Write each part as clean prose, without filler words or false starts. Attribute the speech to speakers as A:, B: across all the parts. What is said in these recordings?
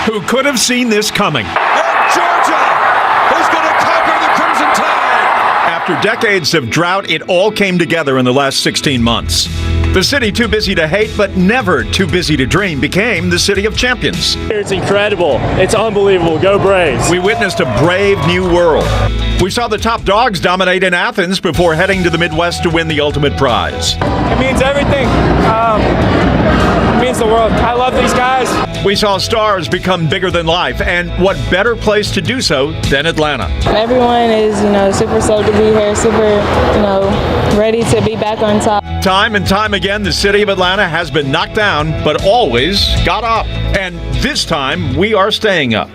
A: Who could have seen this coming?
B: And Georgia is going to conquer the Crimson Tide.
A: After decades of drought, it all came together in the last 16 months. The city too busy to hate, but never too busy to dream, became the city of champions.
C: It's incredible. It's unbelievable. Go Braves.
A: We witnessed a brave new world. We saw the top dogs dominate in Athens before heading to the Midwest to win the ultimate prize.
C: It means everything. It means the world. I love these guys.
A: We saw stars become bigger than life, and what better place to do so than Atlanta?
D: Everyone is, super stoked to be here, super, ready to be back on top.
A: Time and time again, the city of Atlanta has been knocked down, but always got up. And this time, we are staying up.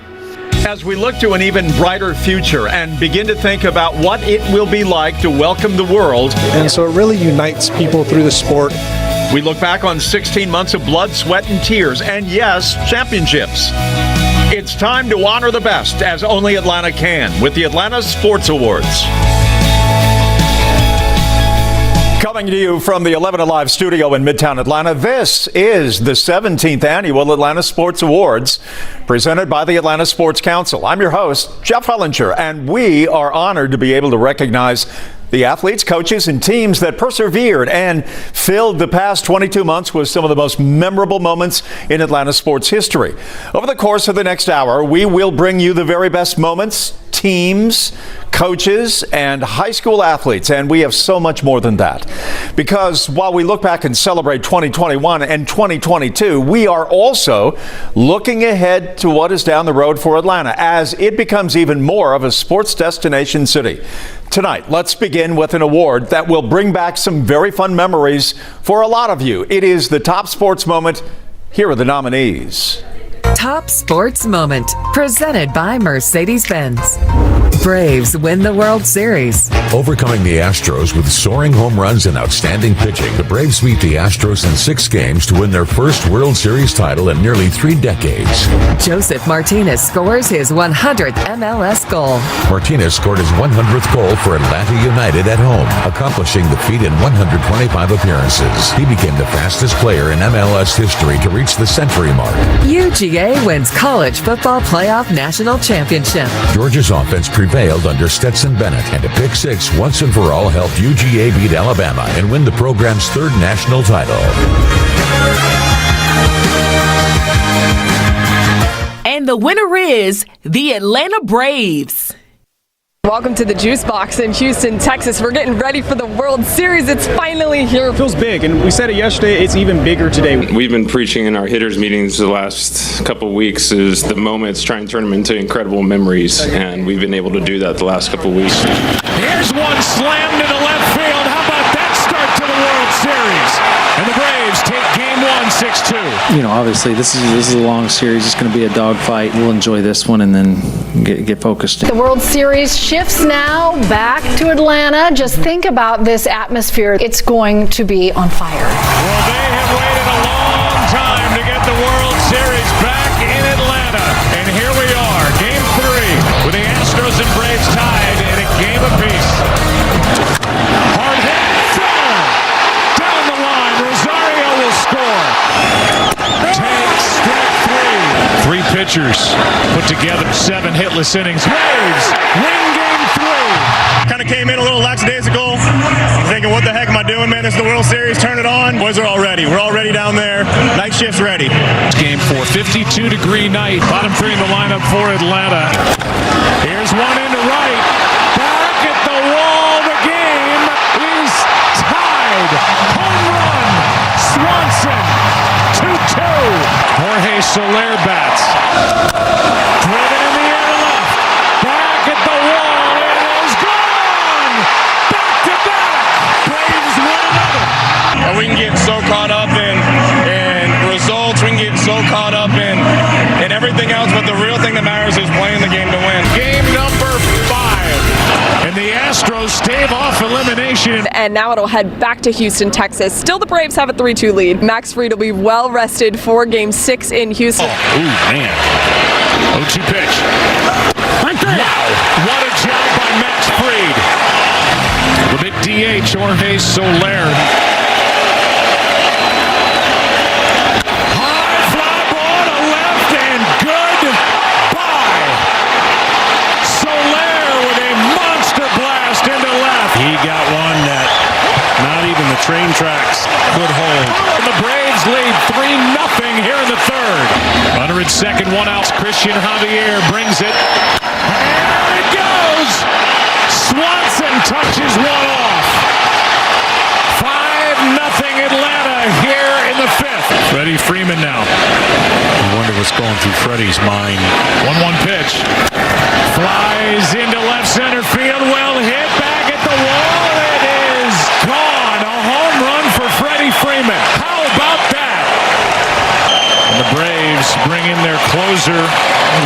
A: As we look to an even brighter future and begin to think about what it will be like to welcome the world.
E: And so it really unites people through the sport.
A: We look back on 16 months of blood, sweat, and tears, and yes, championships. It's time to honor the best, as only Atlanta can, with the Atlanta Sports Awards. Coming to you from the 11 Alive studio in Midtown Atlanta, this is the 17th Annual Atlanta Sports Awards, presented by the Atlanta Sports Council. I'm your host, Jeff Hellinger, and we are honored to be able to recognize the athletes, coaches, and teams that persevered and filled the past 22 months with some of the most memorable moments in Atlanta sports history. Over the course of the next hour, we will bring you the very best moments, teams, coaches, and high school athletes, and we have so much more than that. Because while we look back and celebrate 2021 and 2022, we are also looking ahead to what is down the road for Atlanta as it becomes even more of a sports destination city. Tonight, let's begin with an award that will bring back some very fun memories for a lot of you. It is the Top Sports Moment. Here are the nominees.
F: Top Sports Moment, presented by Mercedes-Benz. Braves win the World Series.
G: Overcoming the Astros with soaring home runs and outstanding pitching, the Braves beat the Astros in 6 games to win their first World Series title in nearly 3 decades.
F: Joseph Martinez scores his 100th MLS goal.
G: Martinez scored his 100th goal for Atlanta United at home, accomplishing the feat in 125 appearances. He became the fastest player in MLS history to reach the century mark.
F: UGA wins College Football Playoff National Championship.
G: Georgia's offense prevailed under Stetson Bennett, and a pick six once and for all helped UGA beat Alabama and win the program's 3rd national title.
H: And the winner is the Atlanta Braves.
I: Welcome to the Juice Box in Houston, Texas. We're getting ready for the World Series. It's finally here.
J: It feels big, and we said it yesterday, it's even bigger today.
K: We've been preaching in our hitters meetings the last couple of weeks is the moments, try and turn them into incredible memories, and we've been able to do that the last couple of weeks.
L: Here's one slammed into left field. How about that start to the World Series? And the Braves take game 1, 6-2.
M: Obviously this is a long series. It's going to be a dogfight. We'll enjoy this one and then get focused.
N: The World Series shifts now back to Atlanta. Just think about this atmosphere. It's going to be on fire.
L: Well, they have waited a long time to get the World Series back in Atlanta. And here we are, game 3, with the Astros and Braves tied in a game apiece. Hard hit, down the line, Rosario will score. Take strike 3. 3 pitchers put together 7 hitless innings. Braves win game 3.
O: Kind of came in a little lackadaisical, thinking, what the heck am I doing, man? It's the World Series, turn it on. Boys are all ready. We're all ready down there. Night shift's ready.
L: Game 4, 52-degree night. Bottom 3 in the lineup for Atlanta. Here's one into right. Back at the wall. The game is tied. Home run. Swanson. 2-2. Jorge Soler bats. Driven in the air to left. Back at the wall. It is gone. Back to back. Braves win another.
O: And we can get so caught up in results. We can get so caught up in everything else. But the real thing that matters is playing the game to win.
L: Game number 5. And the Astros stave off elimination.
I: And now it'll head back to Houston, Texas. Still the Braves have a 3-2 lead. Max Fried will be well rested for game 6 in Houston.
L: Oh, man. 0-2 pitch. Wow. What a job by Max Fried. With it DH, Jorge Soler. High fly ball to left and good. Runner at second, one out. Christian Javier brings it. And it goes! Swanson touches one off. 5-0 Atlanta here in the fifth. Freddie Freeman now. I wonder what's going through Freddie's mind. 1-1 pitch. Flies into left center field. Well hit back at the wall. It is gone. A home run for Freddie Freeman. How about that? And the Braves bring in their closer,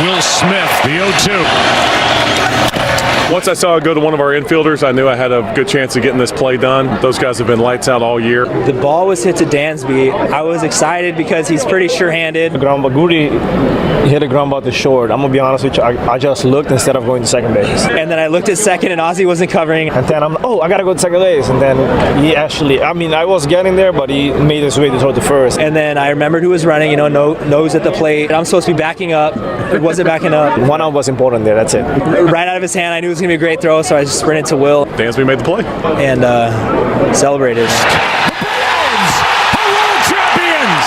L: Will Smith, the 0-2.
P: Once I saw it go to one of our infielders, I knew I had a good chance of getting this play done. Those guys have been lights out all year.
C: The ball was hit to Dansby. I was excited because he's pretty sure-handed.
Q: Goody hit a ground ball to short. I'm going to be honest with you, I just looked instead of going to second base.
C: And then I looked at second and Ozzie wasn't covering.
Q: And then I got to go to second base. And then he actually, I was getting there, but he made his way to throw to first.
C: And then I remembered who was running, nose at the plate. I'm supposed to be backing up. It wasn't backing up.
Q: One out was important there, that's it.
C: Right out of his hand, I knew it was going to be a great throw, so I just sprinted to Will.
P: Dansby made the play.
C: And celebrated.
L: The Braves are world champions!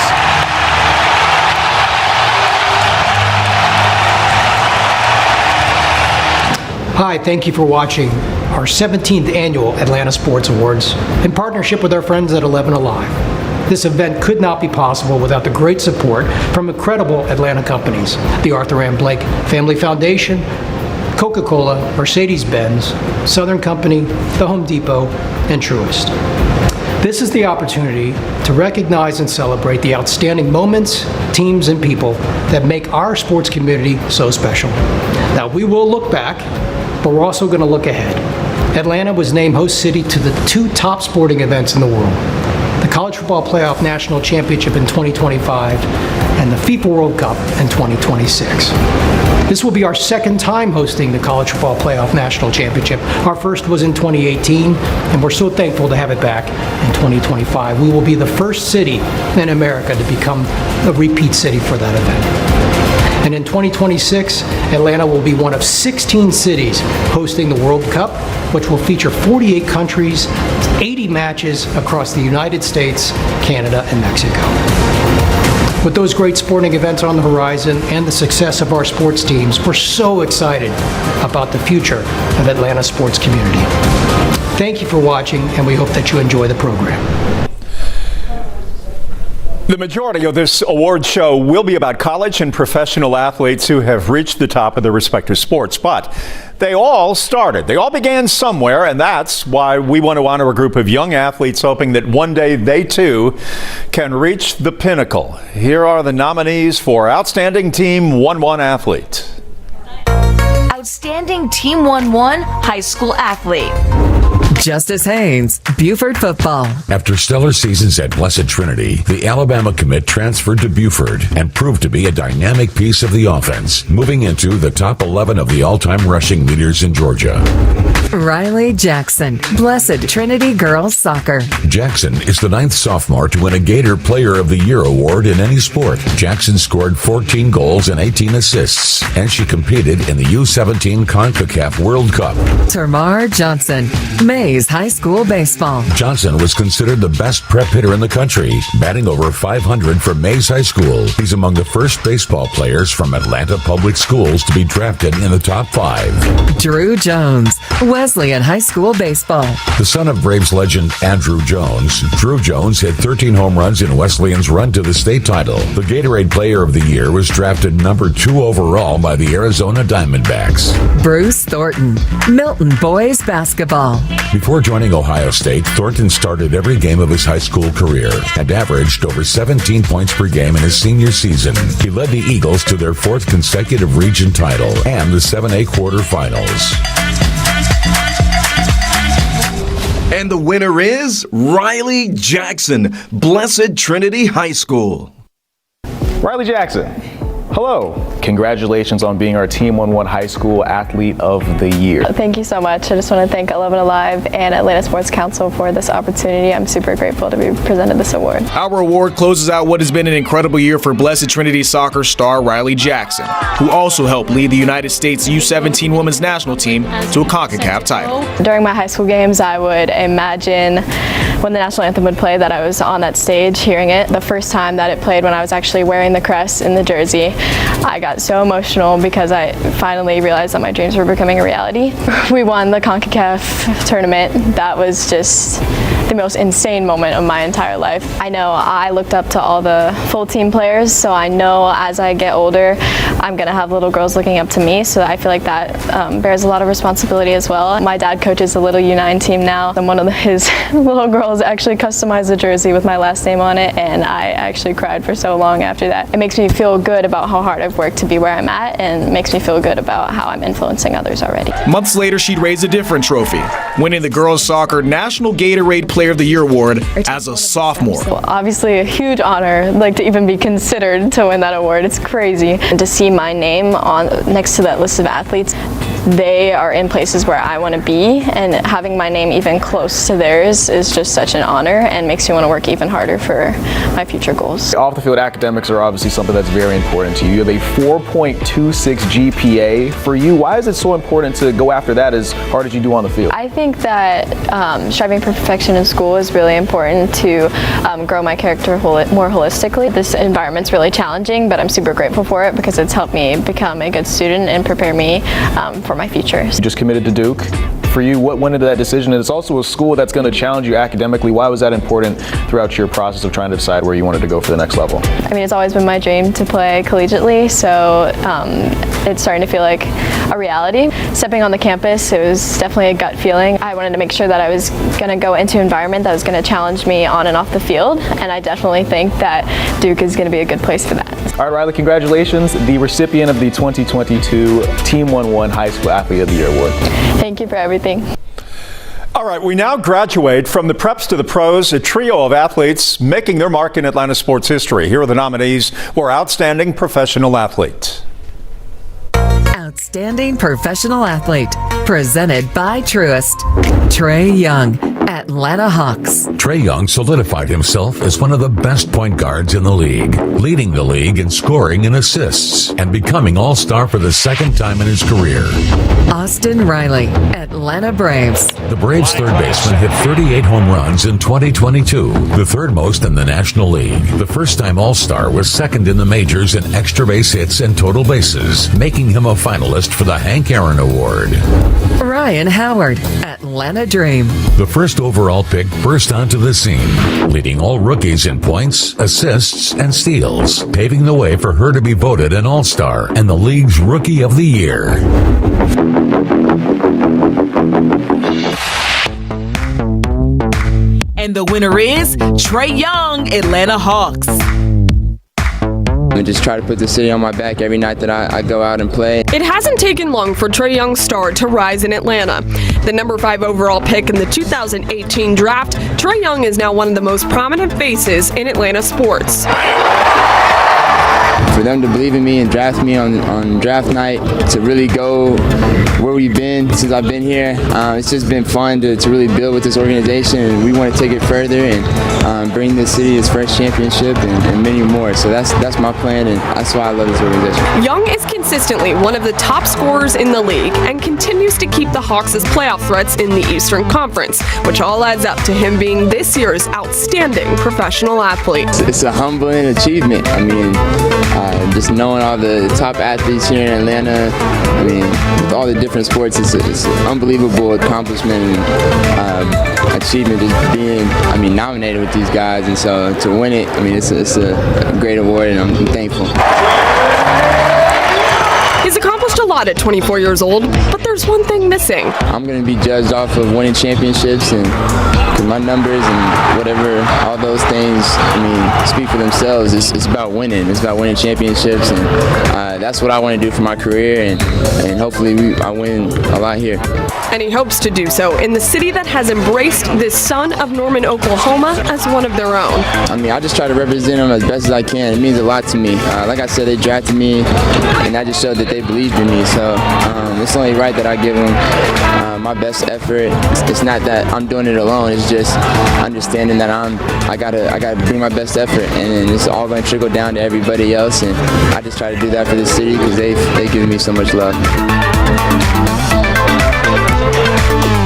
R: Hi, thank you for watching our 17th annual Atlanta Sports Awards in partnership with our friends at 11 Alive. This event could not be possible without the great support from incredible Atlanta companies, the Arthur M. Blake Family Foundation, Coca-Cola, Mercedes-Benz, Southern Company, The Home Depot, and Truist. This is the opportunity to recognize and celebrate the outstanding moments, teams, and people that make our sports community so special. Now, we will look back, but we're also going to look ahead. Atlanta was named host city to the 2 top sporting events in the world, the College Football Playoff National Championship in 2025 and the FIFA World Cup in 2026. This will be our second time hosting the College Football Playoff National Championship. Our first was in 2018, and we're so thankful to have it back in 2025. We will be the first city in America to become a repeat city for that event. And in 2026, Atlanta will be one of 16 cities hosting the World Cup, which will feature 48 countries, 80 matches across the United States, Canada, and Mexico. With those great sporting events on the horizon and the success of our sports teams, we're so excited about the future of Atlanta sports community. Thank you for watching, and we hope that you enjoy the program.
A: The majority of this award show will be about college and professional athletes who have reached the top of their respective sports, but they all began somewhere, and that's why we want to honor a group of young athletes hoping that one day they too can reach the pinnacle. Here are the nominees for Outstanding Team 1-1 Athlete.
S: Outstanding Team 1-1 High School Athlete.
F: Justice Haynes, Buford football.
G: After stellar seasons at Blessed Trinity, the Alabama commit transferred to Buford and proved to be a dynamic piece of the offense, moving into the top 11 of the all-time rushing leaders in Georgia.
F: Riley Jackson, Blessed Trinity Girls Soccer.
G: Jackson is the 9th sophomore to win a Gator Player of the Year award in any sport. Jackson scored 14 goals and 18 assists, and she competed in the U17 CONCACAF World Cup.
F: Tamar Johnson, Mays High School Baseball.
G: Johnson was considered the best prep hitter in the country, batting over 500 for Mays High School. He's among the first baseball players from Atlanta Public Schools to be drafted in the top 5.
F: Drew Jones, Wesleyan High School Baseball.
G: The son of Braves legend Andrew Jones, Drew Jones hit 13 home runs in Wesleyan's run to the state title. The Gatorade Player of the Year was drafted number 2 overall by the Arizona Diamondbacks.
F: Bruce Thornton, Milton Boys Basketball.
G: Before joining Ohio State, Thornton started every game of his high school career and averaged over 17 points per game in his senior season. He led the Eagles to their 4th consecutive region title and the 7A quarterfinals.
T: And the winner is Riley Jackson, Blessed Trinity High School.
J: Riley Jackson, hello.
U: congratulations on being our Team 1-1 High School Athlete of the Year.
I: Thank you so much. I just want to thank 11 Alive and Atlanta Sports Council for this opportunity. I'm super grateful to be presented this award.
V: Our award closes out what has been an incredible year for Blessed Trinity soccer star Riley Jackson, who also helped lead the United States U17 women's national team to a CONCACAF title.
I: During my high school games, I would imagine when the national anthem would play that I was on that stage hearing it. The first time that it played, when I was actually wearing the crest in the jersey, I got so emotional because I finally realized that my dreams were becoming a reality. We won the CONCACAF tournament. That was just the most insane moment of my entire life. I know I looked up to all the full team players, so I know as I get older, I'm gonna have little girls looking up to me, so I feel like that bears a lot of responsibility as well. My dad coaches a little U9 team now, and one of his little girls actually customized the jersey with my last name on it, and I actually cried for so long after that. It makes me feel good about how hard I've worked to be where I'm at, and makes me feel good about how I'm influencing others already.
V: Months later, she'd raise a different trophy, winning the Girls Soccer National Gatorade Player of the Year award as a sophomore.
I: Well, obviously a huge honor, like to even be considered to win that award. It's crazy. And to see my name on next to that list of athletes, they are in places where I want to be, and having my name even close to theirs is just such an honor and makes me want to work even harder for my future goals.
U: Off the field academics are obviously something that's very important to you. You have a 4.26 GPA. For you, why is it so important to go after that as hard as you do on the field?
I: I think that striving for perfection in school is really important to grow my character more holistically. This environment's really challenging, but I'm super grateful for it because it's helped me become a good student and prepare me for my future.
U: You just committed to Duke. For you, what went into that decision? And it's also a school that's going to challenge you academically. Why was that important throughout your process of trying to decide where you wanted to go for the next level?
I: I mean, it's always been my dream to play collegiately, so it's starting to feel like a reality. Stepping on the campus, it was definitely a gut feeling. I wanted to make sure that I was going to go into an environment that was going to challenge me on and off the field, and I definitely think that Duke is going to be a good place for that.
U: All right, Riley, congratulations. The recipient of the 2022 Team 1-1 High School Athlete of the Year Award.
I: Thank you for everything.
A: All right, we now graduate from the preps to the pros, a trio of athletes making their mark in Atlanta sports history. Here are the nominees for Outstanding Professional Athlete.
F: Outstanding Professional Athlete, presented by Truist. Trae Young, Atlanta Hawks.
G: Trae Young solidified himself as one of the best point guards in the league, leading the league in scoring and assists, and becoming All-Star for the second time in his career.
F: Austin Riley, Atlanta Braves.
G: The Braves' third baseman hit 38 home runs in 2022, the third most in the National League. The first-time All-Star was second in the majors in extra base hits and total bases, making him a finalist for the Hank Aaron Award.
F: Ryan Howard, Atlanta Dream.
G: The first overall pick burst onto the scene, leading all rookies in points, assists, and steals, paving the way for her to be voted an All-Star and the league's Rookie of the Year.
H: And the winner is Trae Young, Atlanta Hawks.
W: I just try to put the city on my back every night that I go out and play.
I: It hasn't taken long for Trae Young's star to rise in Atlanta. The number 5 overall pick in the 2018 draft, Trae Young is now one of the most prominent faces in Atlanta sports.
W: For them to believe in me and draft me on draft night, to really go where we've been since I've been here, it's just been fun to really build with this organization, and we want to take it further and bring the city its first championship and many more. So that's my plan, and that's why I love this organization.
I: Young is consistently one of the top scorers in the league and continues to keep the Hawks' playoff threats in the Eastern Conference, which all adds up to him being this year's Outstanding Professional Athlete.
W: It's a humbling achievement. I mean, just knowing all the top athletes here in Atlanta, I mean, with all the different sports, it's an unbelievable accomplishment and achievement just being, nominated with these guys. And so to win it, it's a great award, and I'm thankful.
I: He's accomplished a lot at 24 years old, but there's
B: there's one thing missing.
W: I'm going to be judged off of winning championships, and cause my numbers and whatever, all those things, speak for themselves. It's about winning. It's about winning championships, and that's what I want to do for my career, and hopefully I win a lot here.
B: And he hopes to do so in the city that has embraced this son of Norman, Oklahoma as one of their own.
W: I just try to represent them as best as I can. It means a lot to me. Like I said, they drafted me, and I just showed that they believed in me. So it's only right that I give them my best effort. It's not that I'm doing it alone. It's just understanding that I gotta bring my best effort, and it's all going to trickle down to everybody else. And I just try to do that for the city because they've given me so much love.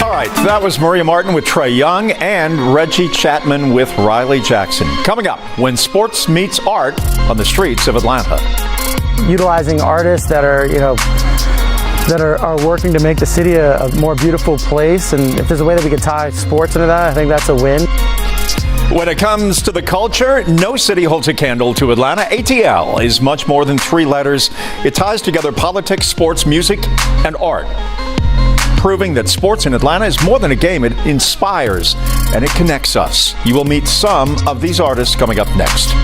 A: All right, that was Maria Martin with Trae Young and Reggie Chapman with Riley Jackson. Coming up, when sports meets art on the streets of Atlanta.
D: Utilizing artists that are, that are working to make the city a more beautiful place, and if there's a way that we can tie sports into that, I think that's a win.
A: When it comes to the culture, no city holds a candle to Atlanta. ATL is much more than 3 letters. It ties together politics, sports, music, and art, proving that sports in Atlanta is more than a game. It inspires and it connects us. You will meet some of these artists coming up next.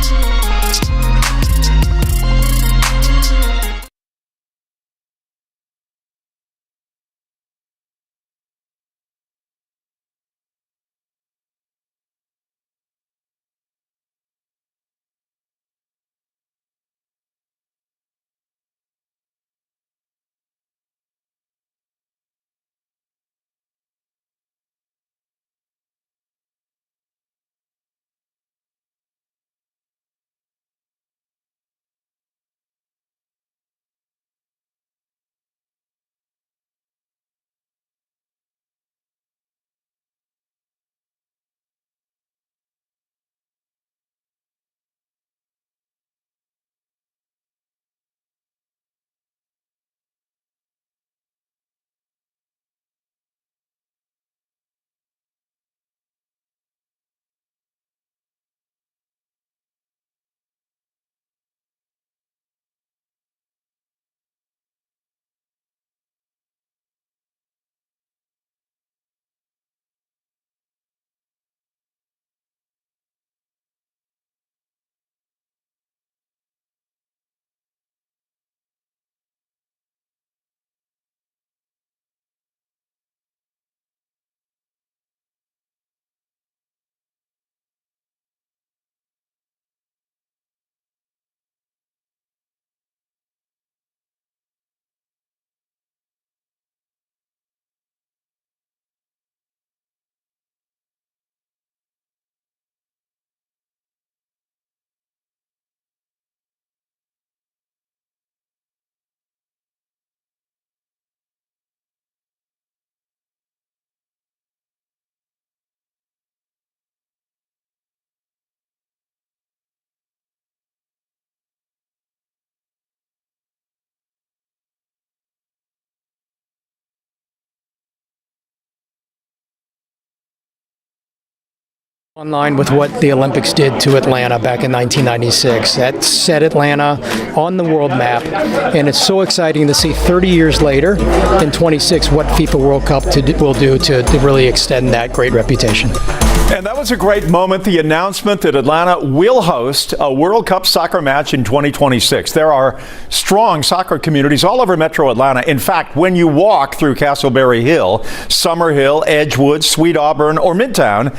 R: In line with what the Olympics did to Atlanta back in 1996. That set Atlanta on the world map, and it's so exciting to see 30 years later, in 26, what FIFA World Cup will do to really extend that great reputation.
A: And that was a great moment, the announcement that Atlanta will host a World Cup soccer match in 2026. There are strong soccer communities all over Metro Atlanta. In fact, when you walk through Castleberry Hill, Summerhill, Edgewood, Sweet Auburn, or Midtown,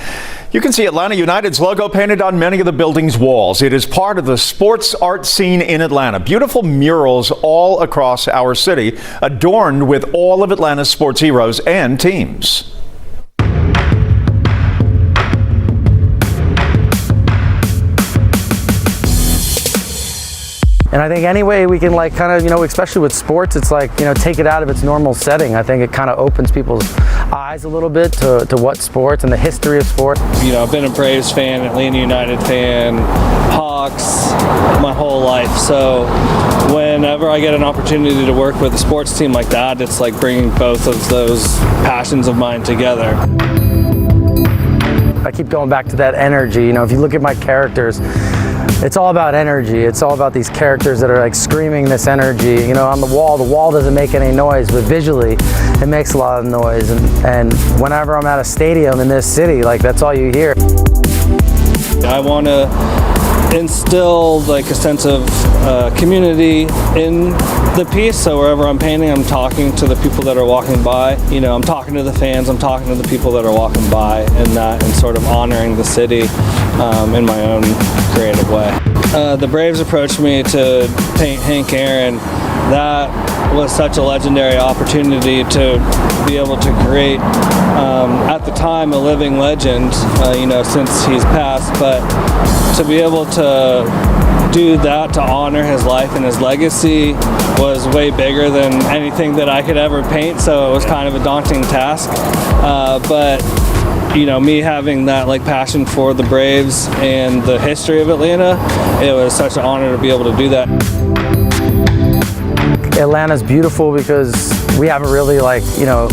A: you can see Atlanta United's logo painted on many of the building's walls. It is part of the sports art scene in Atlanta. Beautiful murals all across our city, adorned with all of Atlanta's sports heroes and teams.
D: And I think any way we can especially with sports, it's take it out of its normal setting. I think it kind of opens people's eyes a little bit to what sports and the history of sport.
E: I've been a Braves fan, Atlanta United fan, Hawks my whole life. So whenever I get an opportunity to work with a sports team like that, it's like bringing both of those passions of mine together.
D: I keep going back to that energy. If you look at my characters, it's all about energy. It's all about these characters that are like screaming this energy. You know, on the wall doesn't make any noise, but visually it makes a lot of noise. And whenever I'm at a stadium in this city, like that's all you hear.
E: I want to instill like a sense of community in the piece, so wherever I'm painting, I'm talking to the people that are walking by. You know, I'm talking to the fans, I'm talking to the people that are walking by, and sort of honoring the city in my own creative way. The Braves approached me to paint Hank Aaron. That was such a legendary opportunity to be able to create, at the time, a living legend, you know, since he's passed, but to be able to do that, to honor his life and his legacy, was way bigger than anything that I could ever paint, so it was kind of a daunting task. But you know, me having that like passion for the Braves and the history of Atlanta, it was such an honor to be able to do that.
D: Atlanta's beautiful because we haven't really like, you know,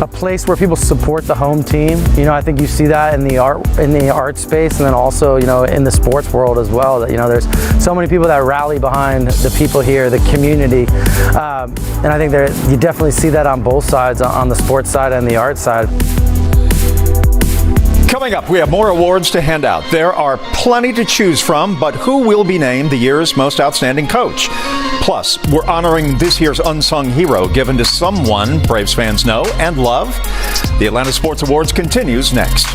D: a place where people support the home team. You know, I think you see that in the art space, and then also, you know, in the sports world as well, that, you know, there's so many people that rally behind the people here, the community. And I think you definitely see that on both sides, on the sports side and the art side.
A: Coming up, we have more awards to hand out. There are plenty to choose from, but who will be named the year's most outstanding coach? Plus, we're honoring this year's unsung hero given to someone Braves fans know and love. The Atlanta Sports Awards continues next.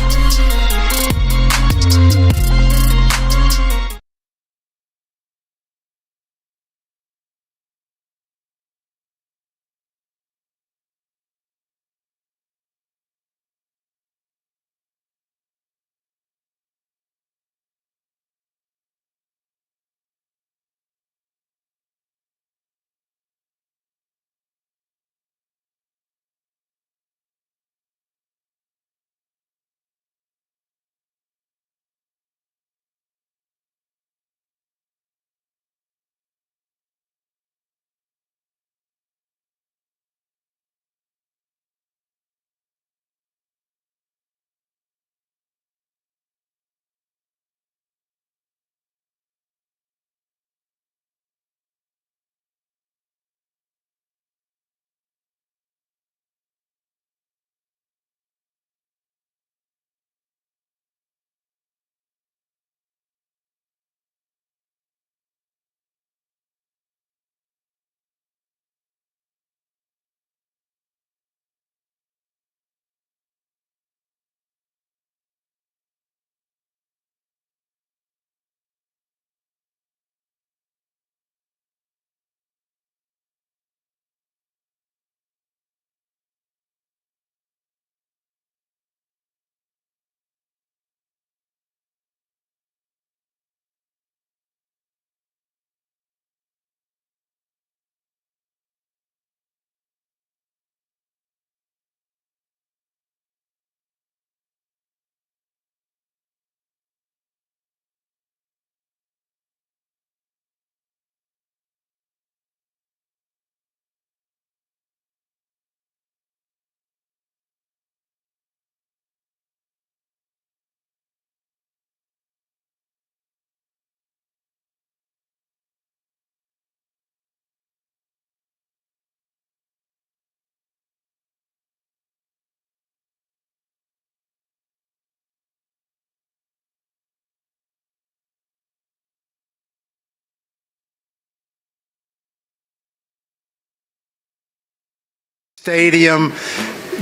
K: Stadium,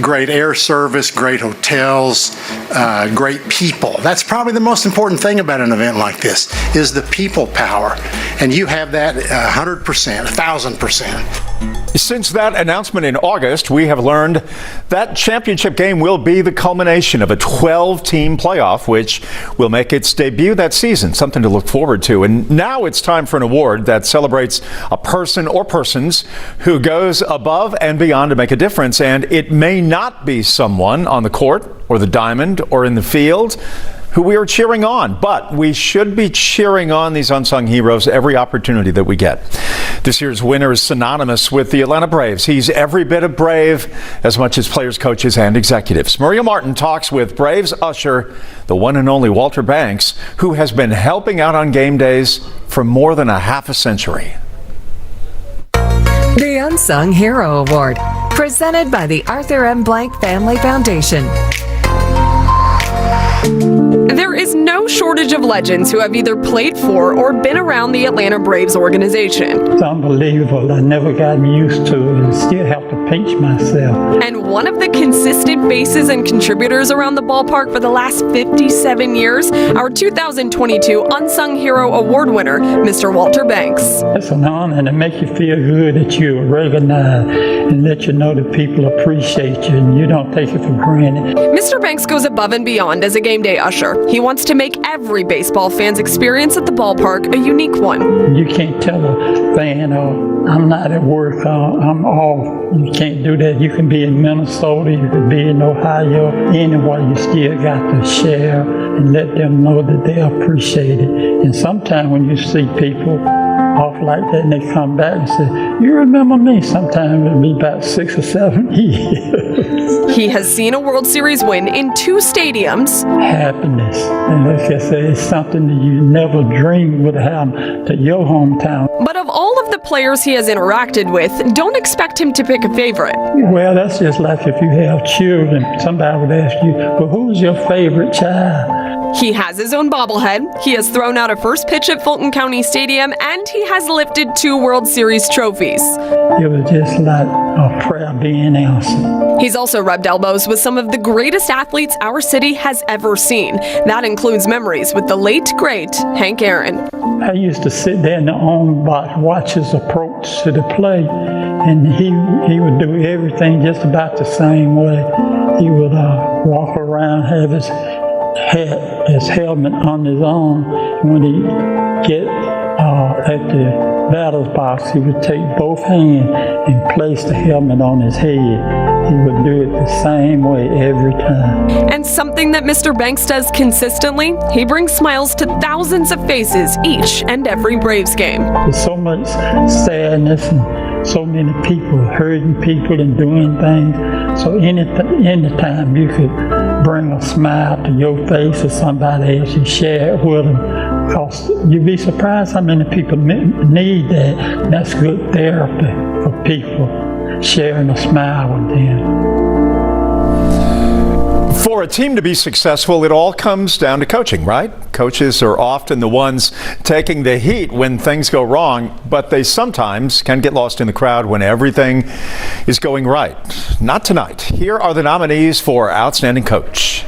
K: great air service, great hotels, great people. That's probably the most important thing about an event like this, is the people power. And you have that 100%, 1,000%.
A: Since that announcement in August, we have learned that championship game will be the culmination of a 12-team playoff, which will make its debut that season. Something to look forward to. And now it's time for an award that celebrates a person or persons who goes above and beyond to make a difference. And it may not be someone on the court or the diamond or in the field who we are cheering on, but we should be cheering on these unsung heroes every opportunity that we get. This year's winner is synonymous with the Atlanta Braves. He's every bit of brave as much as players, coaches, and executives. Maria Martin talks with Braves usher, the one and only Walter Banks, who has been helping out on game days for more than a half a century.
F: The Unsung Hero Award, presented by the Arthur M. Blank Family Foundation.
B: There is no shortage of legends who have either played for or been around the Atlanta Braves organization.
M: It's unbelievable. I never got used to it and still have to pinch myself.
B: And one of the consistent faces and contributors around the ballpark for the last 57 years, our 2022 Unsung Hero Award winner, Mr. Walter Banks.
M: It's an honor, and it makes you feel good that you're recognized and let you know that people appreciate you and you don't take it for granted.
B: Mr. Banks goes above and beyond as a game day usher. He wants to make every baseball fan's experience at the ballpark a unique one.
M: You can't tell a fan, oh, I'm not at work, I'm off. You can't do that. You can be in Minnesota, you could be in Ohio, anywhere. You still got to share and let them know that they appreciate it. And sometimes when you see people off like that and they come back and say, you remember me? Sometimes it'll be about 6 or 7 years.
B: He has seen a World Series win in 2 stadiums.
M: Happiness. And like I say, it's something that you never dreamed would happen to your hometown.
B: But of all of the players he has interacted with, don't expect him to pick a favorite.
M: Well, that's just like if you have children. Somebody would ask you, well, who's your favorite child?
B: He has his own bobblehead, he has thrown out a first pitch at Fulton County Stadium, and he has lifted 2 World Series trophies.
M: It was just like a prayer being answered.
B: He's also rubbed elbows with some of the greatest athletes our city has ever seen. That includes memories with the late, great Hank Aaron.
M: I used to sit there in the on box, watch his approach to the plate, and he would do everything just about the same way. He would walk around, have his helmet on his arm. When he get at the batter's box, he would take both hands and place the helmet on his head. He would do it the same way every time.
B: And something that Mr. Banks does consistently, he brings smiles to thousands of faces each and every Braves game.
M: There's so much sadness and so many people hurting people and doing things. So anytime you could bring a smile to your face or somebody else, you share it with them. Because you'd be surprised how many people need that. That's good therapy for people, sharing a smile with them.
A: For a team to be successful, it all comes down to coaching, right? Coaches are often the ones taking the heat when things go wrong, but they sometimes can get lost in the crowd when everything is going right. Not tonight. Here are the nominees for Outstanding Coach.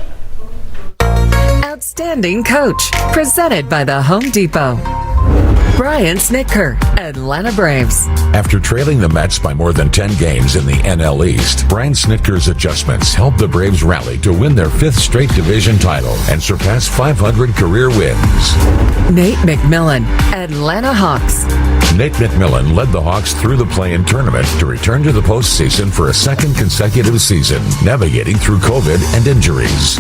F: Outstanding Coach, presented by the Home Depot. Brian Snitker, Atlanta Braves.
G: After trailing the Mets by more than 10 games in the NL East, Brian Snitker's adjustments helped the Braves rally to win their 5th straight division title and surpass 500 career wins.
F: Nate McMillan, Atlanta Hawks.
G: Nate McMillan led the Hawks through the play-in tournament to return to the postseason for a 2nd consecutive season, navigating through COVID and injuries.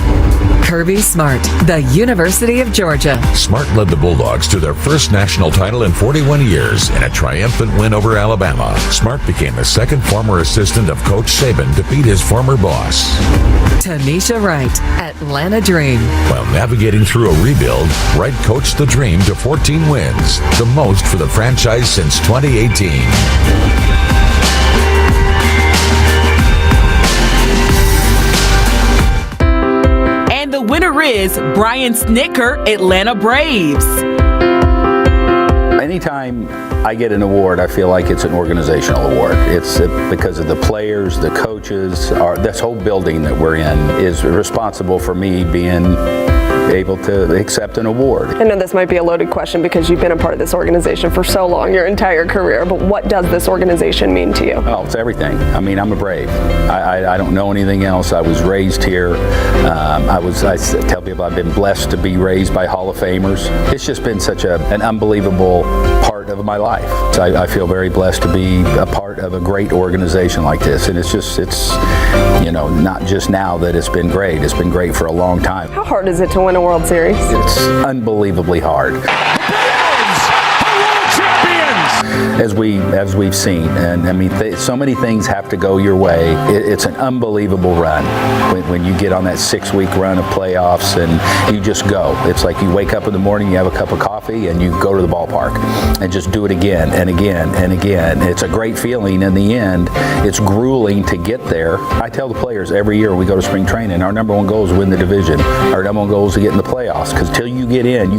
F: Kirby Smart, the University of Georgia.
G: Smart led the Bulldogs to their first national title in 41 years in a triumphant win over Alabama. Smart became the 2nd former assistant of Coach Saban to beat his former boss.
F: Tanisha Wright, Atlanta Dream.
G: While navigating through a rebuild, Wright coached the Dream to 14 wins, the most for the franchise since 2018.
H: And the winner is Brian Snitker, Atlanta Braves.
N: Anytime I get an award, I feel like it's an organizational award. It's because of the players, the coaches, this whole building that we're in is responsible for me being able to accept an award.
B: I know this might be a loaded question because you've been a part of this organization for so long, your entire career, but what does this organization mean to you?
N: Oh, it's everything. I mean, I'm a Brave. I don't know anything else. I was raised here. I tell people I've been blessed to be raised by Hall of Famers. It's just been such an unbelievable part of my life. So I feel very blessed to be a part of a great organization like this. And it's not just now that it's been great. It's been great for a long time.
B: How hard is it to win a World Series?
N: It's unbelievably hard. as we've seen. And I mean, so many things have to go your way. It's an unbelievable run when you get on that 6-week run of playoffs and you just go. It's like you wake up in the morning, you have a cup of coffee, and you go to the ballpark and just do it again and again and again. It's a great feeling in the end. It's grueling to get there. I tell the players every year we go to spring training, our number one goal is to win the division. Our number one goal is to get in the playoffs, because till you get in,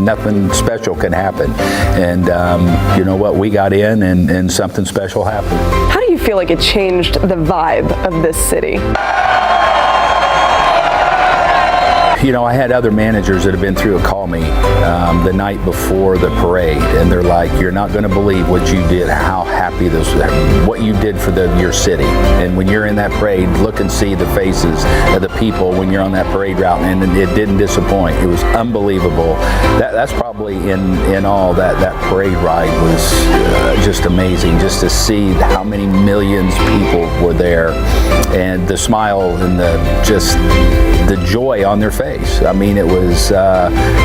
N: nothing special can happen. And you know what? We got in, and something special happened.
B: How do you feel like it changed the vibe of this city?
N: You know, I had other managers that have been through it call me the night before the parade, and they're like, "You're not going to believe what you did, how happy what you did for your city." And when you're in that parade, look and see the faces of the people when you're on that parade route, and it didn't disappoint. It was unbelievable. That's probably in all that parade ride was just amazing, just to see how many millions of people were there, and the smile and the joy on their face. I mean, it was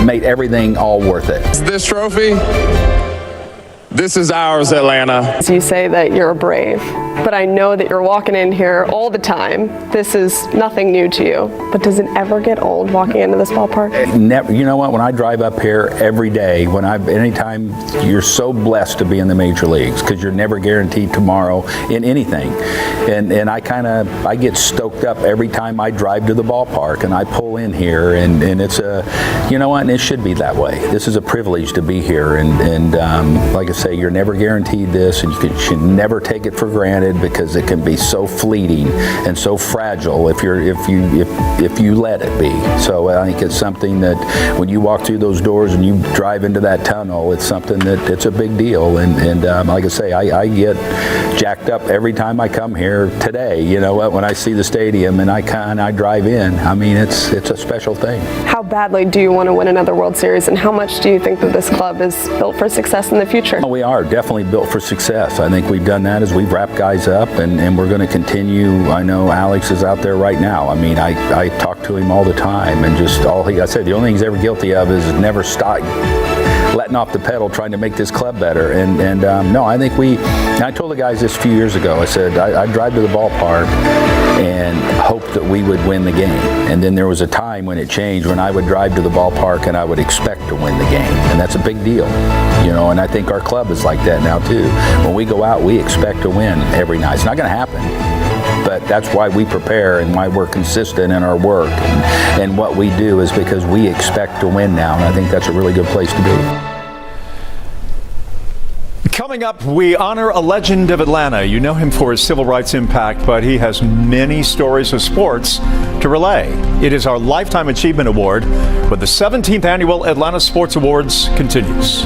N: made everything all worth it.
O: This trophy, this is ours, Atlanta.
B: You say that you're a Brave, but I know that you're walking in here all the time. This is nothing new to you. But does it ever get old walking into this ballpark?
N: Never. You know what? When I drive up here every day, anytime, you're so blessed to be in the major leagues, because you're never guaranteed tomorrow in anything. And I get stoked up every time I drive to the ballpark and I pull in here, and it's you know what? And it should be that way. This is a privilege to be here, and like I say, you're never guaranteed this, and you should never take it for granted, because it can be so fleeting and so fragile if you let it be. So I think it's something that when you walk through those doors and you drive into that tunnel, it's something that it's a big deal. And like I say, I get jacked up every time I come here. Today, you know what? When I see the stadium and I drive in, I mean, it's a special thing.
B: How badly do you want to win another World Series, and how much do you think that this club is built for success in the future?
N: We are definitely built for success. I think we've done that as we've wrapped guys up, and we're going to continue. I know Alex is out there right now. I mean, I talk to him all the time, and just I said the only thing he's ever guilty of is never stop letting off the pedal trying to make this club better. And no, I think I told the guys this a few years ago. I said I'd drive to the ballpark and hope that we would win the game. And then there was a time when it changed, when I would drive to the ballpark and I would expect to win the game. And that's a big deal, you know, and I think our club is like that now too. When we go out, we expect to win every night. It's not going to happen, but that's why we prepare and why we're consistent in our work. And what we do is because we expect to win now, and I think that's a really good place to be.
A: Coming up, we honor a legend of Atlanta. You know him for his civil rights impact, but he has many stories of sports to relay. It is our Lifetime Achievement Award, with the 17th Annual Atlanta Sports Awards continues.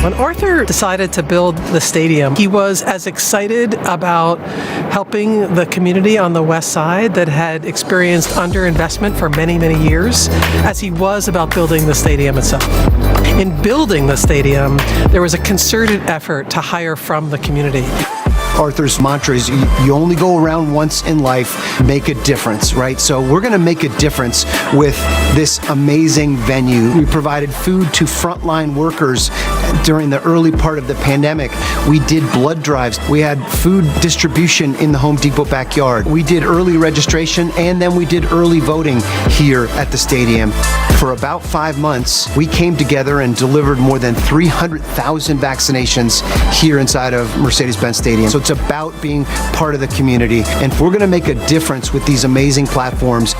C: When Arthur decided to build the stadium, he was as excited about helping the community on the west side that had experienced underinvestment for many, many years as he was about building the stadium itself. In building the stadium, there was a concerted effort to hire from the community.
P: Arthur's mantra is you only go around once in life, make a difference, right? So we're going to make a difference with this amazing venue. We provided food to frontline workers during the early part of the pandemic. We did blood drives. We had food distribution in the Home Depot backyard. We did early registration, and then we did early voting here at the stadium. For about 5 months, we came together and delivered more than 300,000 vaccinations here inside of Mercedes-Benz Stadium. So it's about being part of the community. And if we're going to make a difference with these amazing platforms,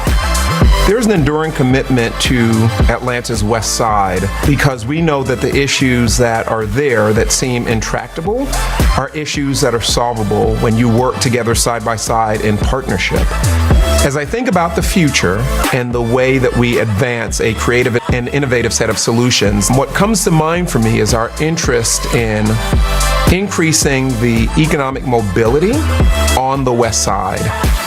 Q: there's an enduring commitment to Atlanta's west side because we know that the issues that are there that seem intractable are issues that are solvable when you work together side by side in partnership. As I think about the future and the way that we advance a creative and innovative set of solutions, what comes to mind for me is our interest in increasing the economic mobility on the west side,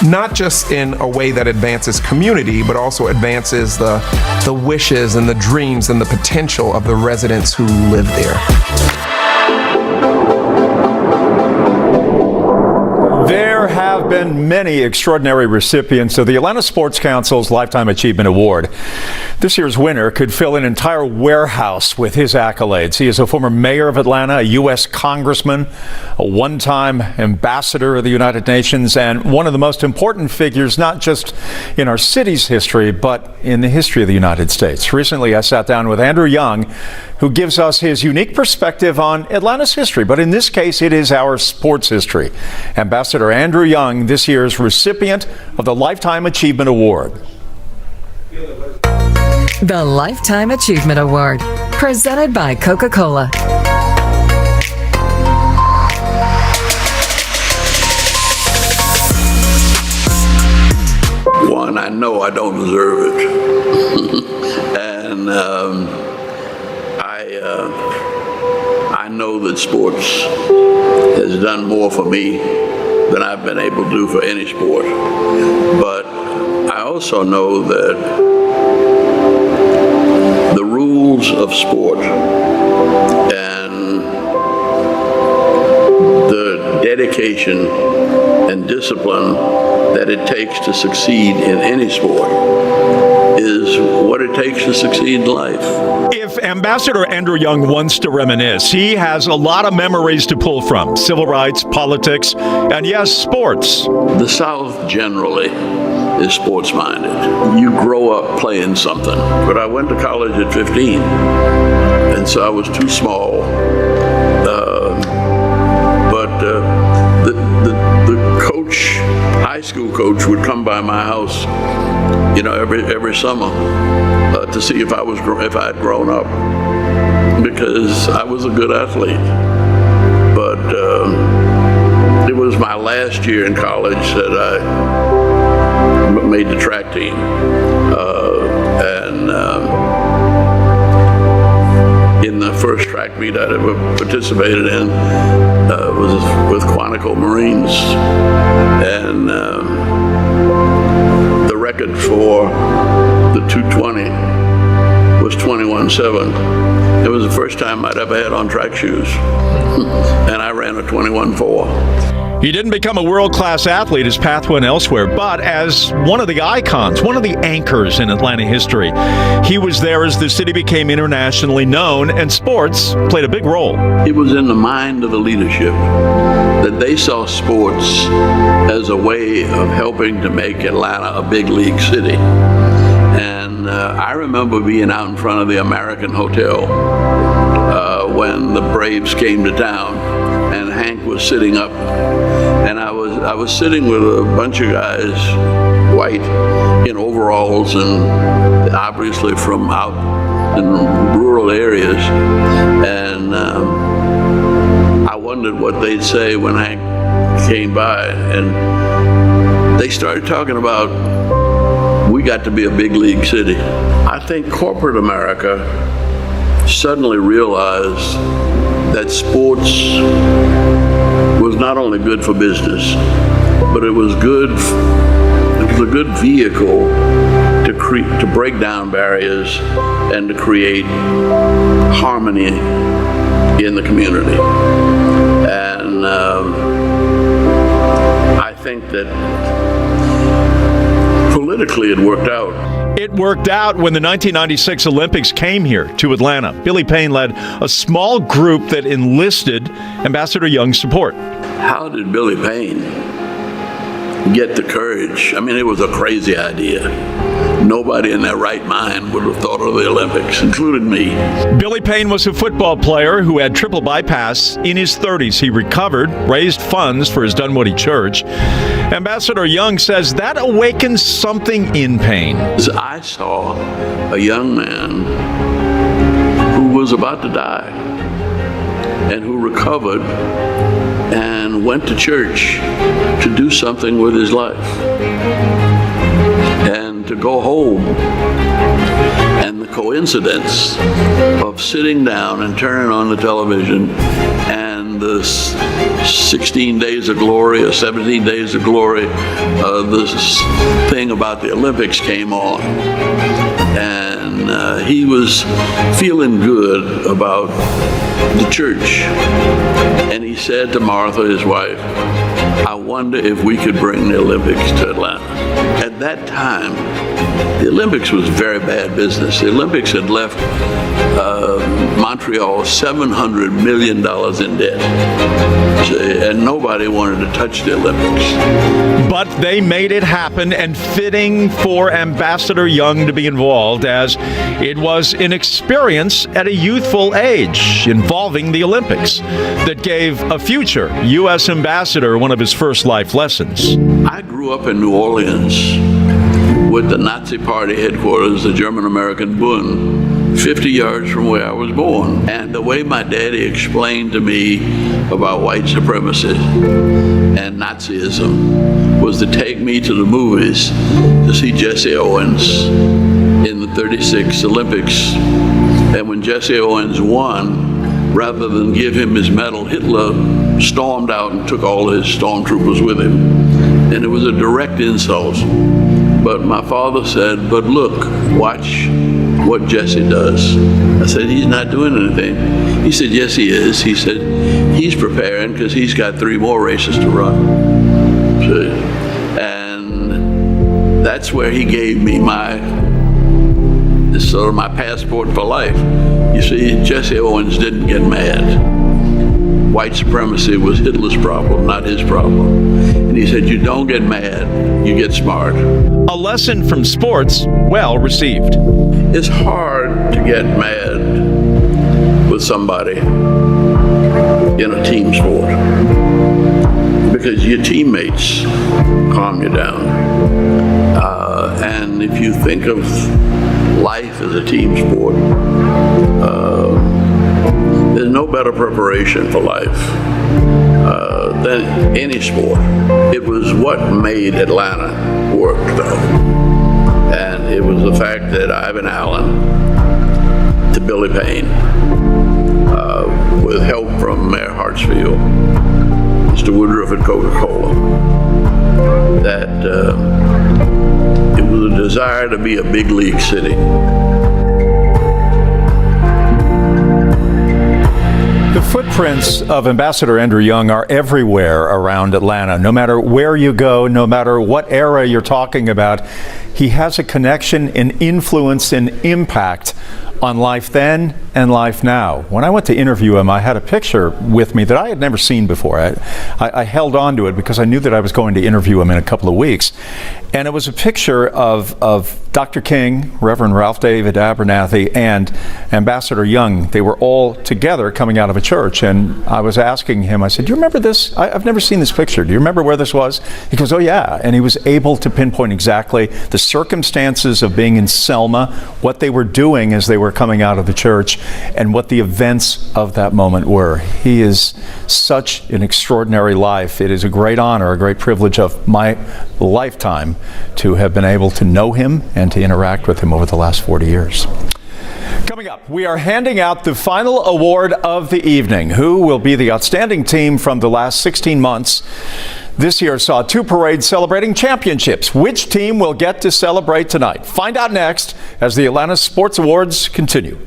Q: not just in a way that advances community, but also advances the wishes and the dreams and the potential of the residents who live there.
A: There have been many extraordinary recipients of the Atlanta Sports Council's Lifetime Achievement Award. This year's winner could fill an entire warehouse with his accolades. He is a former mayor of Atlanta, a U.S. congressman, a one-time ambassador of the United Nations, and one of the most important figures not just in our city's history, but in the history of the United States. Recently, I sat down with Andrew Young, who gives us his unique perspective on Atlanta's history, but in this case, it is our sports history. Ambassador Andrew Young, this year's recipient of the Lifetime Achievement Award.
F: The Lifetime Achievement Award, presented by Coca-Cola.
X: One, I know I don't deserve it. And I know that sports has done more for me than I've been able to do for any sport. But I also know that the rules of sport and the dedication and discipline that it takes to succeed in any sport is what it takes to succeed in life.
A: If Ambassador Andrew Young wants to reminisce, he has a lot of memories to pull from. Civil rights, politics, and yes, sports.
X: The South generally is sports-minded. You grow up playing something. But I went to college at 15, and so I was too small. The coach, high school coach, would come by my house, every summer to see if I had grown up, because I was a good athlete. But it was my last year in college that I made the track team, in the first track meet I'd ever participated in was with Quantico Marines, and the record for the 220 was 21.7. It was the first time I'd ever had on track shoes, and I ran a 21.4.
A: He didn't become a world-class athlete. His path went elsewhere, but as one of the icons, one of the anchors in Atlanta history, he was there as the city became internationally known, and sports played a big role.
X: It was in the mind of the leadership that they saw sports as a way of helping to make Atlanta a big league city. And I remember being out in front of the American Hotel when the Braves came to town, and Hank was sitting up, and I was sitting with a bunch of guys, white, in overalls, and obviously from out in rural areas, and I wondered what they'd say when Hank came by, and they started talking about, we got to be a big league city. I think corporate America suddenly realized that sports was not only good for business, but it was a good vehicle to break down barriers and to create harmony in the community. And I think that politically it worked out.
A: It worked out when the 1996 Olympics came here to Atlanta. Billy Payne led a small group that enlisted Ambassador Young's support.
X: How did Billy Payne get the courage? I mean, it was a crazy idea. Nobody in their right mind would have thought of the Olympics, including me.
A: Billy Payne was a football player who had triple bypass in his 30s. He recovered, raised funds for his Dunwoody church. Ambassador Young says that awakened something in Payne.
X: I saw a young man who was about to die and who recovered and went to church to do something with his life. And to go home, and the coincidence of sitting down and turning on the television and the 16 days of glory or 17 days of glory, this thing about the Olympics came on. And he was feeling good about the church. And he said to Martha, his wife, I wonder if we could bring the Olympics to Atlanta. At that time, the Olympics was very bad business. The Olympics had left Montreal $700 million in debt. And nobody wanted to touch the Olympics.
A: But they made it happen, and fitting for Ambassador Young to be involved, as it was an experience at a youthful age involving the Olympics that gave a future U.S. ambassador one of his first life lessons.
X: I grew up in New Orleans with the Nazi Party headquarters, the German-American Bund, 50 yards from where I was born. And the way my daddy explained to me about white supremacy and Nazism was to take me to the movies to see Jesse Owens in the '36 Olympics. And when Jesse Owens won, rather than give him his medal, Hitler stormed out and took all his stormtroopers with him. And it was a direct insult. But my father said, but look, watch what Jesse does. I said, he's not doing anything. He said, yes, he is. He said, he's preparing because he's got 3 more races to run. See? And that's where he gave me my passport for life. You see, Jesse Owens didn't get mad. White supremacy was Hitler's problem, not his problem. And he said, you don't get mad, you get smart.
A: A lesson from sports well received.
X: It's hard to get mad with somebody in a team sport because your teammates calm you down. And if you think of life as a team sport, there's no better preparation for life than any sport. It was what made Atlanta work, though. And it was the fact that Ivan Allen to Billy Payne, with help from Mayor Hartsfield, Mr. Woodruff at Coca-Cola, that it was a desire to be a big league city.
A: The footprints of Ambassador Andrew Young are everywhere around Atlanta. No matter where you go, no matter what era you're talking about, he has a connection and influence and impact on life then and life now. When I went to interview him, I had a picture with me that I had never seen before. I held on to it because I knew that I was going to interview him in a couple of weeks. And it was a picture of Dr. King, Reverend Ralph David Abernathy, and Ambassador Young. They were all together coming out of a church. And I was asking him, I said, do you remember this? I've never seen this picture. Do you remember where this was? He goes, oh yeah. And he was able to pinpoint exactly the circumstances of being in Selma, what they were doing as they were coming out of the church, and what the events of that moment were. He is such an extraordinary life. It is a great honor, a great privilege of my lifetime to have been able to know him and to interact with him over the last 40 years. Coming up, we are handing out the final award of the evening. Who will be the outstanding team from the last 16 months? This year saw 2 parades celebrating championships. Which team will get to celebrate tonight? Find out next as the Atlanta Sports Awards continue.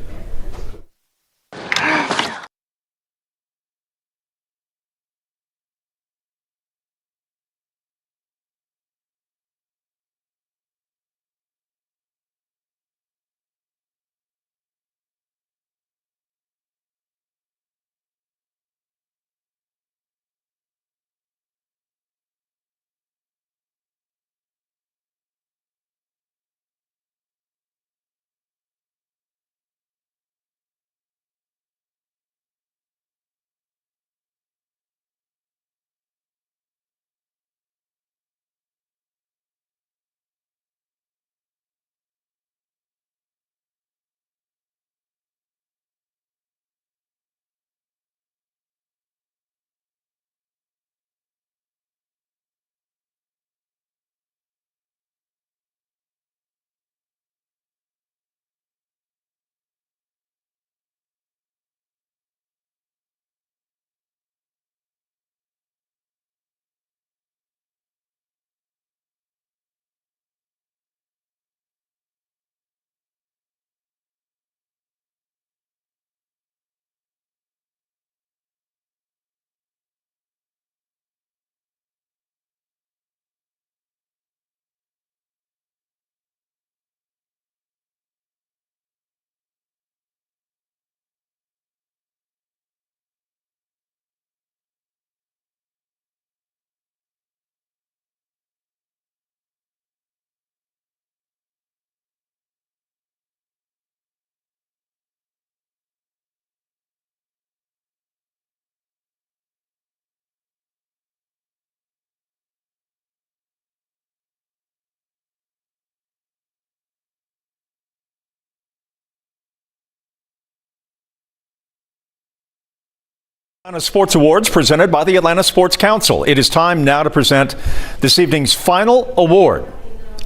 A: Atlanta Sports Awards presented by the Atlanta Sports Council. It is time now to present this evening's final award.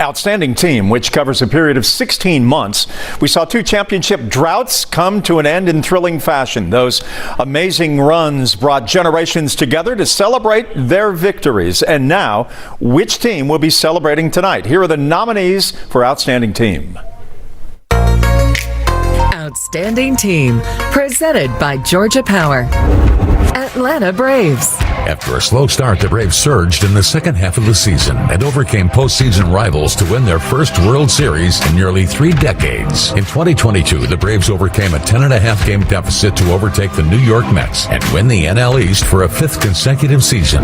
A: Outstanding team, which covers a period of 16 months. We saw 2 championship droughts come to an end in thrilling fashion. Those amazing runs brought generations together to celebrate their victories. And now, which team will be celebrating tonight? Here are the nominees for Outstanding Team.
F: Outstanding Team, presented by Georgia Power. Atlanta Braves.
G: After a slow start, the Braves surged in the second half of the season and overcame postseason rivals to win their first World Series in nearly 3 decades. In 2022, the Braves overcame a 10.5-game deficit to overtake the New York Mets and win the NL East for a 5th consecutive season.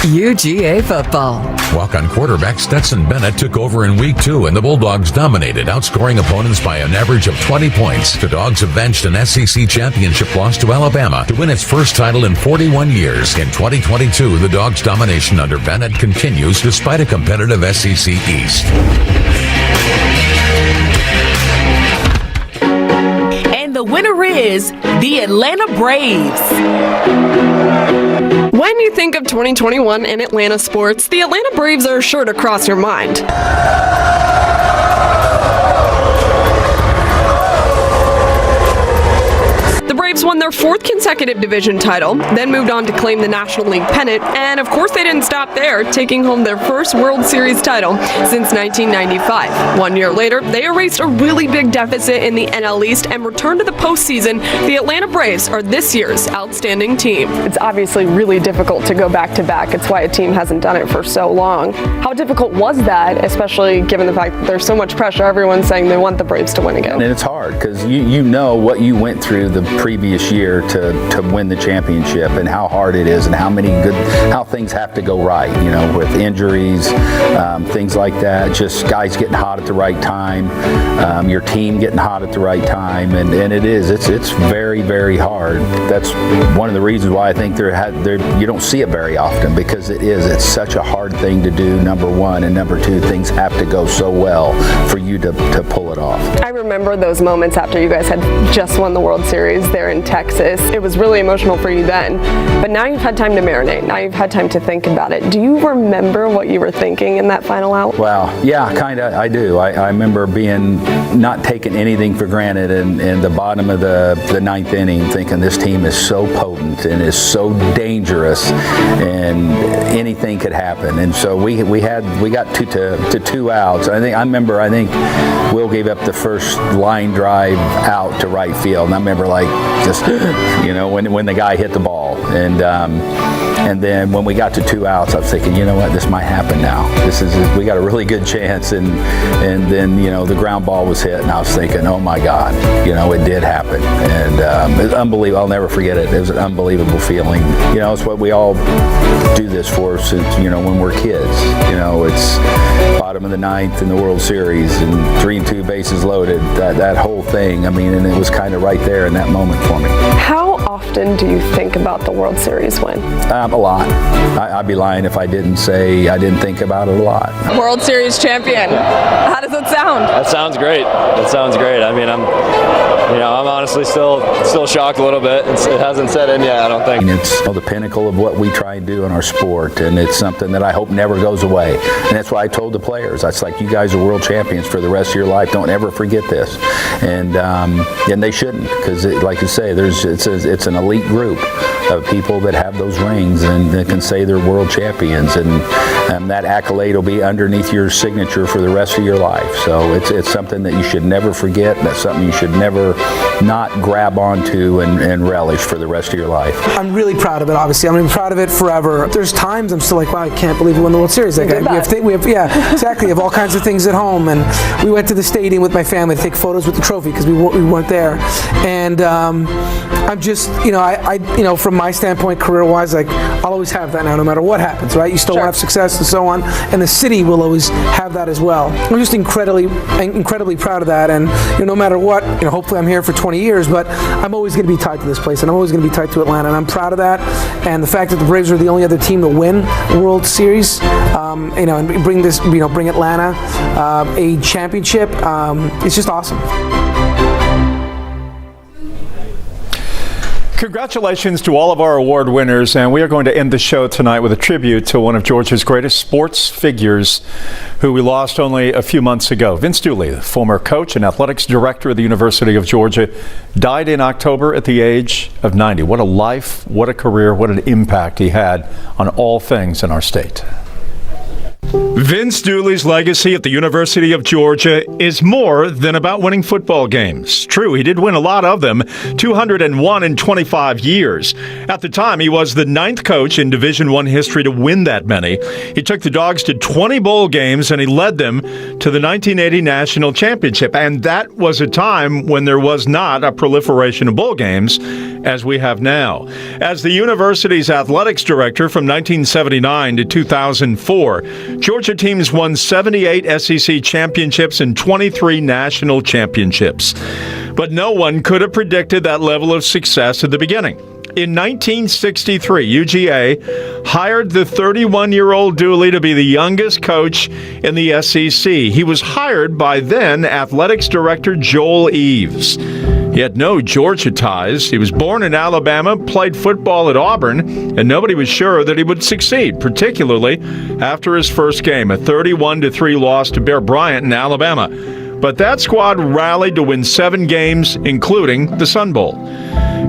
F: UGA football.
G: Walk-on quarterback Stetson Bennett took over in Week 2, and the Bulldogs dominated, outscoring opponents by an average of 20 points. The Dogs avenged an SEC championship loss to Alabama to win its first title in 41 years. In 2022, the Dogs' domination under Bennett continues despite a competitive SEC East.
H: And the winner is the Atlanta Braves.
B: When you think of 2021 in Atlanta sports, the Atlanta Braves are sure to cross your mind. The Braves won their 4th consecutive division title, then moved on to claim the National League pennant, and of course they didn't stop there, taking home their first World Series title since 1995. 1 year later, they erased a really big deficit in the NL East and returned to the postseason. The Atlanta Braves are this year's outstanding team. It's obviously really difficult to go back-to-back. It's why a team hasn't done it for so long. How difficult was that, especially given the fact that there's so much pressure? Everyone's saying they want the Braves to win again.
N: And it's hard because you know what you went through the previous year to win the championship and how hard it is and how things have to go right, you know, with injuries, things like that, just guys getting hot at the right time, your team getting hot at the right time, and it's very, very hard. That's one of the reasons why I think you don't see it very often, because it's such a hard thing to do, number one, and number two, things have to go so well for you to pull it off.
B: I remember those moments after you guys had just won the World Series there in Texas. this, it was really emotional for you then, but now you've had time to marinate. Now you've had time to think about it. Do you remember what you were thinking in that final out?
N: Well, yeah, kind of. I do. I remember not taking anything for granted in the bottom of the ninth inning, thinking this team is so potent and is so dangerous, and anything could happen. And so we got to 2 outs. I think Will gave up the first line drive out to right field, and I remember when the guy hit the ball, and then when we got to 2 outs, I was thinking, you know what, this might happen now. We got a really good chance, and then the ground ball was hit, and I was thinking, oh my God, it did happen, and it's unbelievable. I'll never forget it. It was an unbelievable feeling. It's what we all do this for since when we're kids. It's bottom of the ninth in the World Series and 3-2 bases loaded. That whole thing. And it was kind of right there in that moment for me.
B: How often do you think about the World Series win?
N: A lot. I'd be lying if I didn't say I didn't think about it a lot.
B: World Series champion. How does it sound?
J: That sounds great. I'm honestly still shocked a little bit. It hasn't set in yet, I don't think.
N: It's the pinnacle of what we try and do in our sport, and it's something that I hope never goes away. And that's why I told the players, it's like, you guys are world champions for the rest of your life. Don't ever forget this. And they shouldn't, because like you say, it's an elite group of people that have those rings and that can say they're world champions, and that accolade will be underneath your signature for the rest of your life. So it's something that you should never forget. That's something you should never not grab onto and relish for the rest of your life.
L: I'm really proud of it, obviously. I'm proud of it forever. There's times I'm still like, wow, I can't believe we won the World Series. We have all kinds of things at home, and we went to the stadium with my family to take photos with the trophy because we weren't there. And I'm just, from my standpoint, career-wise, I'll always have that now, no matter what happens, right? You still want to have success and so on, and the city will always have that as well. I'm just incredibly proud of that, and no matter what, hopefully I'm here for 20 years, but I'm always going to be tied to this place, and I'm always going to be tied to Atlanta, and I'm proud of that. And the fact that the Braves are the only other team to win the World Series, and bring Atlanta a championship, it's just awesome.
A: Congratulations to all of our award winners, and we are going to end the show tonight with a tribute to one of Georgia's greatest sports figures who we lost only a few months ago. Vince Dooley, the former coach and athletics director of the University of Georgia, died in October at the age of 90. What a life, what a career, what an impact he had on all things in our state. Vince Dooley's legacy at the University of Georgia is more than about winning football games. True, he did win a lot of them, 201 in 25 years. At the time, he was the 9th coach in Division I history to win that many. He took the Dogs to 20 bowl games, and he led them to the 1980 National Championship. And that was a time when there was not a proliferation of bowl games as we have now. As the university's athletics director from 1979 to 2004, Georgia teams won 78 SEC championships and 23 national championships. But no one could have predicted that level of success at the beginning. In 1963, UGA hired the 31-year-old Dooley to be the youngest coach in the SEC. He was hired by then athletics director Joel Eves. He had no Georgia ties. He was born in Alabama, played football at Auburn, and nobody was sure that he would succeed, particularly after his first game, a 31-3 loss to Bear Bryant in Alabama. But that squad rallied to win 7 games, including the Sun Bowl.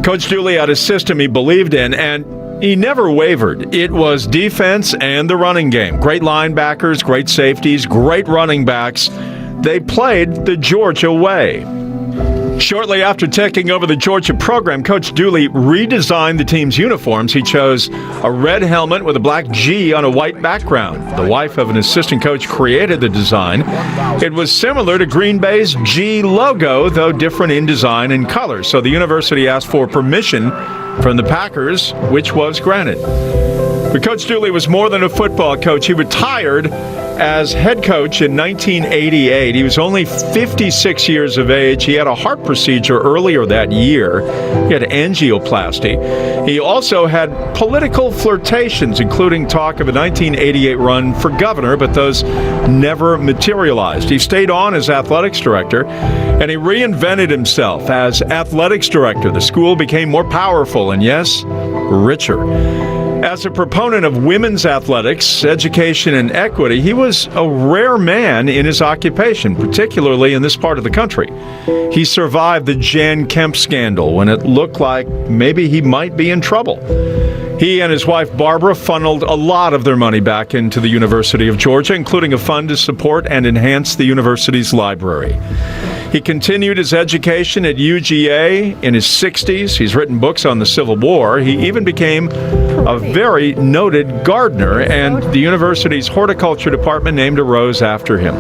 A: Coach Dooley had a system he believed in, and he never wavered. It was defense and the running game. Great linebackers, great safeties, great running backs. They played the Georgia way. Shortly after taking over the Georgia program, Coach Dooley redesigned the team's uniforms. He chose a red helmet with a black G on a white background. The wife of an assistant coach created the design. It was similar to Green Bay's G logo, though different in design and color. So the university asked for permission from the Packers, which was granted. But Coach Dooley was more than a football coach. He retired as head coach in 1988. He was only 56 years of age. He had a heart procedure earlier that year. He had angioplasty. He also had political flirtations, including talk of a 1988 run for governor, but those never materialized. He stayed on as athletics director, and he reinvented himself as athletics director. The school became more powerful and, yes, richer. As a proponent of women's athletics, education, and equity, he was a rare man in his occupation, particularly in this part of the country. He survived the Jan Kemp scandal when it looked like maybe he might be in trouble. He and his wife Barbara funneled a lot of their money back into the University of Georgia, including a fund to support and enhance the university's library. He continued his education at UGA in his 60s. He's written books on the Civil War. He even became a very noted gardener, and the university's horticulture department named a rose after him.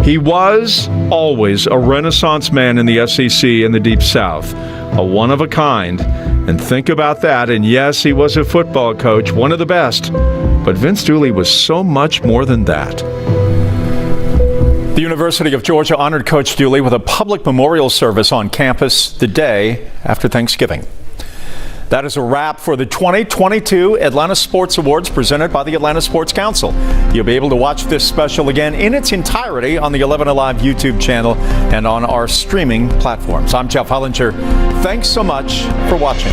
A: He was always a Renaissance man in the SEC and the Deep South, a one-of-a-kind. And think about that. And yes, he was a football coach, one of the best. But Vince Dooley was so much more than that. The University of Georgia honored Coach Dooley with a public memorial service on campus the day after Thanksgiving. That is a wrap for the 2022 Atlanta Sports Awards presented by the Atlanta Sports Council. You'll be able to watch this special again in its entirety on the 11 Alive YouTube channel and on our streaming platforms. I'm Jeff Hollinger. Thanks so much for watching.